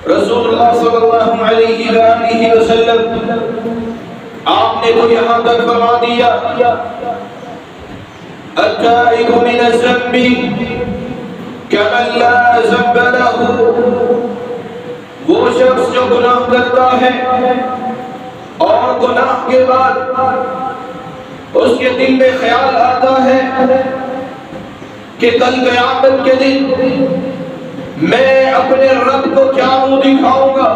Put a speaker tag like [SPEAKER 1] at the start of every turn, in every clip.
[SPEAKER 1] رسول اللہ صلی اللہ علیہ وآلہ وسلم آپ نے تو یہاں تک فرما دیا التائب من الذنب کمن لا ذنب له، وہ شخص جو گناہ کرتا ہے اور گناہ کے بعد اس کے دل میں خیال آتا ہے کہ کل قیامت کے دن میں اپنے رب کو کیا منہ دکھاؤں گا،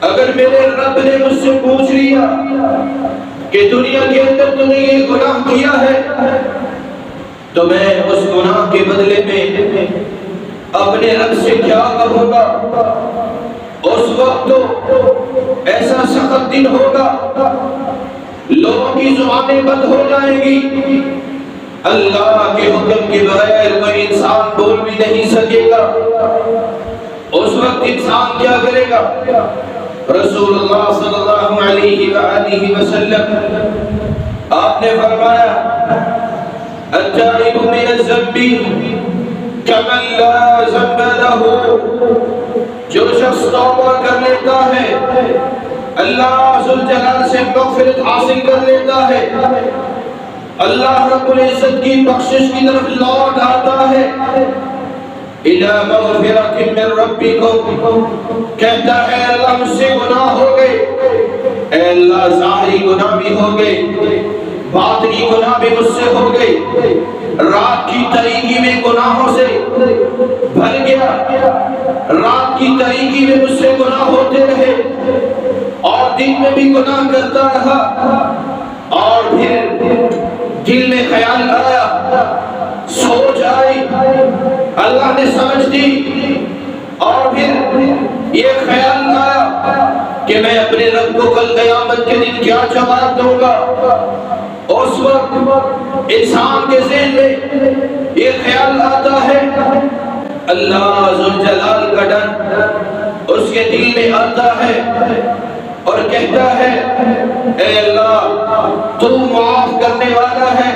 [SPEAKER 1] اگر میرے رب نے مجھ سے پوچھ لیا کہ دنیا کے اندر تو نے یہ گناہ کیا ہے، تو میں اس گناہ کے بدلے میں اپنے رب سے کیا کہوں گا؟ اس وقت تو ایسا سخت دن ہوگا، لوگوں کی زبانیں بند ہو جائیں گی، اللہ کے حکم کے بغیر کوئی انسان بول بھی نہیں سکے گا۔ اس وقت انسان کیا کرے گا؟ رسول اللہ صلی اللہ علیہ وآلہ وسلم آپ نے فرمایا التائب من الذنب کمن لا ذنب له، جو شخص توبہ کر لیتا ہے، اللہ ذوالجلال سے مغفرت حاصل کر لیتا ہے، اللہ رب العزت کی بخشش کی طرف لوٹ آتا ہے، اِلَى مَغْفِرَةٍ مِّن رَبِّكُمْ، کہتا ہے اللہ مجھ سے گناہ ہو گئے، اے اللہ ظاہری گناہ بھی ہو گئے، باطنی گناہ بھی مجھ سے ہو گئے، رات کی تاریکی میں گناہوں سے بھر گیا، رات کی تاریکی میں مجھ سے گناہ ہوتے رہے اور دن میں بھی گناہ کرتا رہا، اور پھر دل میں خیال آیا، سوچ آئی، اللہ نے سمجھ دی، اور پھر یہ خیال آیا کہ میں اپنے رب کو کل قیامت کے دن کیا جواب دوں گا۔ اس وقت انسان کے ذہن میں یہ خیال آتا ہے، اللہ ذوالجلال کا ڈر اس کے دل میں آتا ہے اور کہتا ہے اے اللہ تو معاف کرنے والا ہے،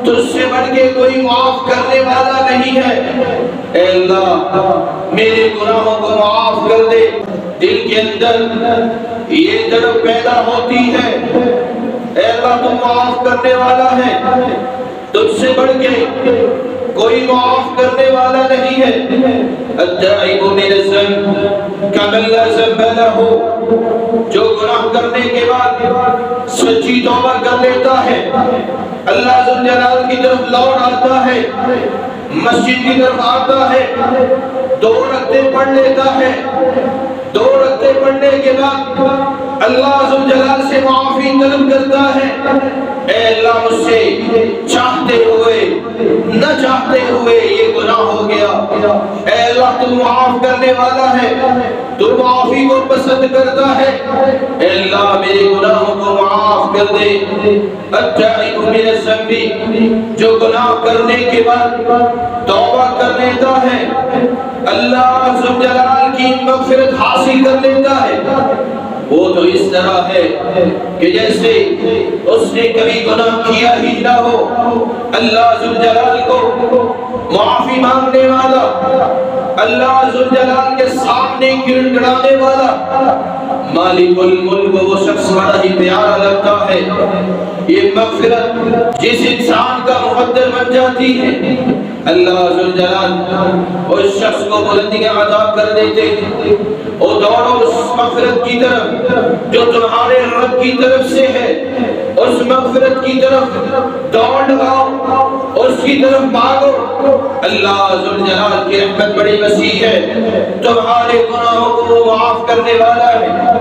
[SPEAKER 1] تجھ سے بڑھ کے کوئی معاف کرنے والا نہیں ہے، اے اللہ میرے گناہوں کو معاف کر دے۔ دل کے اندر یہ طرف پیدا ہوتی ہے اے اللہ تو معاف کرنے والا ہے، تجھ سے بڑھ کے کوئی معاف کرنے والا نہیں ہے۔ التائب من الذنب کمن لا ذنب له، جو گناہ کرنے کے بعد سچی توبہ کر لیتا ہے، اللہ ذوالجلال کی طرف لوٹ آتا ہے، مسجد کی طرف آتا ہے، 2 رکعتیں پڑھ لیتا ہے، 2 رکعتیں پڑھنے کے بعد اللہ ذوالجلال سے معافی طلب کرتا ہے، اے اللہ مجھ سے چاہتے ہوئے نہ چاہتے ہوئے یہ گناہ ہو گیا، اے اللہ تو معاف کرنے والا ہے، تو معافی کو پسند کرتا ہے، اے اللہ میرے گناہوں کو معاف کر دے۔ التائب من الذنب، جو گناہ کرنے کے بعد توبہ کر لیتا ہے، اللہ ذوالجلال کی مغفرت حاصل کر لیتا ہے، وہ تو اس طرح ہے کہ جیسے اس نے کبھی گناہ کیا ہی نہ ہو۔ اللہ ذوالجلال کو معافی مانگنے والا، اللہ ذوالجلال کے سامنے گڑگڑانے والا، مالک الملک وہ شخص بڑا ہی پیارا لگتا ہے۔ یہ مغفرت جس انسان کا مقدر بن جاتی ہے، اللہ ذوالجلال اس شخص کو بلندیاں عطا کر دیتے ہیں۔ اور دوڑو اس مغفرت کی طرف جو تمہارے رب کی طرف سے ہے، اس مغفرت کی طرف دوڑ لگاؤ، اس کی طرف مانگو۔ اللہ ذوالجلال کی رحمت بڑی وسیع ہے، تمہارے گناہوں کو معاف کرنے والا ہے۔